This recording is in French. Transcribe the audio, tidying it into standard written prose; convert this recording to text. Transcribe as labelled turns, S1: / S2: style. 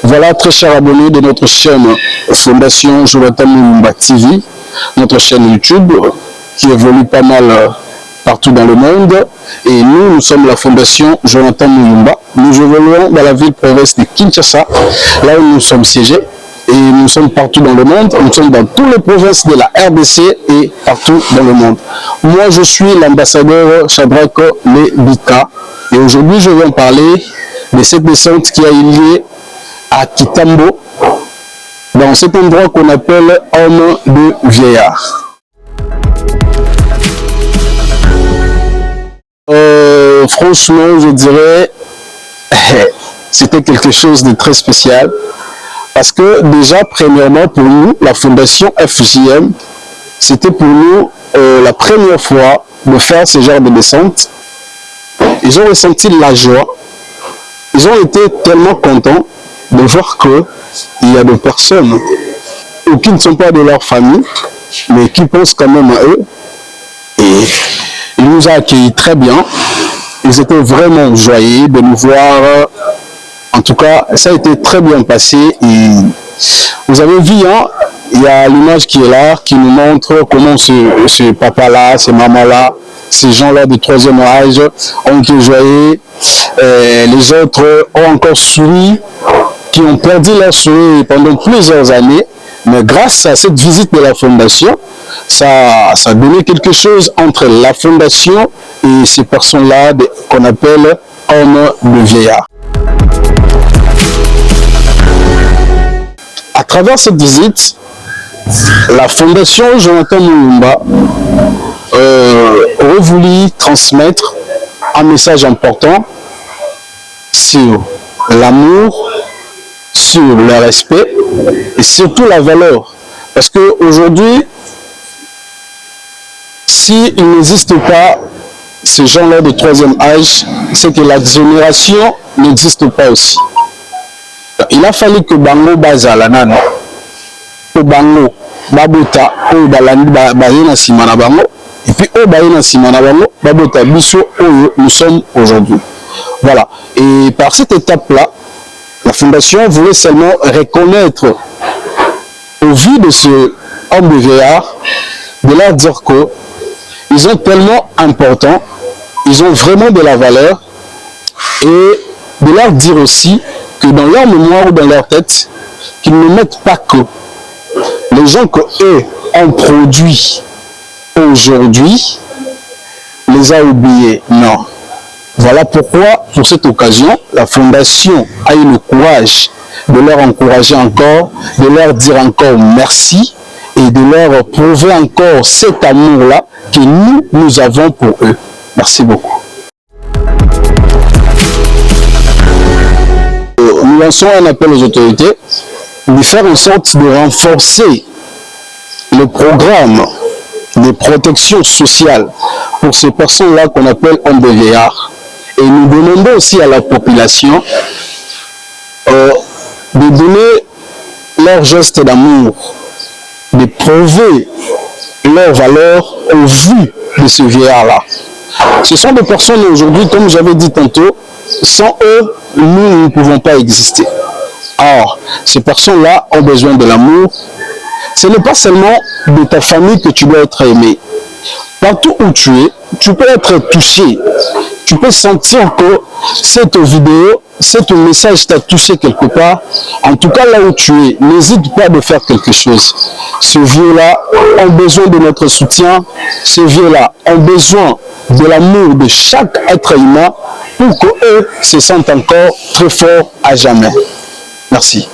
S1: Voilà, très chers abonnés de notre chaîne Fondation Jonathan Mulumba TV, notre chaîne YouTube qui évolue pas mal partout dans le monde. Et nous sommes la Fondation Jonathan Mulumba. Nous évoluons dans la ville-province de Kinshasa, là où nous sommes siégés. Et nous sommes partout dans le monde. Nous sommes dans toutes les provinces de la RDC et partout dans le monde. Moi, je suis l'ambassadeur Shadrach Lebika. Et aujourd'hui, je vais en parler de cette descente qui a eu lieu à Kitambo, dans cet endroit qu'on appelle Homme de Vieillard. Franchement, je dirais, c'était quelque chose de très spécial. Parce que déjà, premièrement, pour nous, la Fondation FJM, c'était pour nous la première fois de faire ce genre de descente. Ils ont ressenti la joie. Ils ont été tellement contents de voir qu'il y a des personnes qui ne sont pas de leur famille, mais qui pensent quand même à eux. Et ils nous ont accueillis très bien. Ils étaient vraiment joyeux de nous voir. En tout cas, ça a été très bien passé. Et vous avez vu, hein, il y a l'image qui est là, qui nous montre comment ce papa-là, ces mamans-là, ces gens-là de 3e âge ont été joyeux. Les autres ont encore souri, qui ont perdu leur sourire pendant plusieurs années. Mais grâce à cette visite de la Fondation, ça a donné quelque chose entre la Fondation et ces personnes-là qu'on appelle hommes de vieillard. À travers cette visite, la Fondation Jonathan Mulumba aurait voulu transmettre un message important sur l'amour, sur le respect et surtout la valeur. Parce qu'aujourd'hui, s'il n'existe pas ces gens-là de 3e âge, c'est que la génération n'existe pas aussi. Il a fallu que Bango Bazala Nana, que Bango Babota, que Bayena Simana Bango, et puis Bayena Simana Bango, Babota Bisso, où nous sommes aujourd'hui. Voilà. Et par cette étape-là, la Fondation voulait seulement reconnaître, au vu de ce homme de vieillard, de leur dire qu'ils sont tellement importants, ils ont vraiment de la valeur, et de leur dire aussi que dans leur mémoire ou dans leur tête, qu'ils ne mettent pas que les gens qu'eux ont produits aujourd'hui les a oubliés. Non. Voilà pourquoi, pour cette occasion, la Fondation a eu le courage de leur encourager encore, de leur dire encore merci et de leur prouver encore cet amour-là que nous avons pour eux. Merci beaucoup. Nous lançons un appel aux autorités de faire en sorte de renforcer le programme de protection sociale pour ces personnes-là qu'on appelle hommes de vieillard. Et nous demandons aussi à la population de donner leur geste d'amour, de prouver leur valeur au vu de ce vieillard-là. Ce sont des personnes aujourd'hui, comme j'avais dit tantôt, sans eux, nous ne pouvons pas exister. Or, ces personnes-là ont besoin de l'amour. Ce n'est pas seulement de ta famille que tu dois être aimé. Partout où tu es, tu peux être touché. Tu peux sentir que cette vidéo, ce message t'a touché quelque part. En tout cas, là où tu es, n'hésite pas de faire quelque chose. Ces vieux-là ont besoin de notre soutien. Ces vieux-là ont besoin de l'amour de chaque être humain pour qu'eux se sentent encore très forts à jamais. Merci.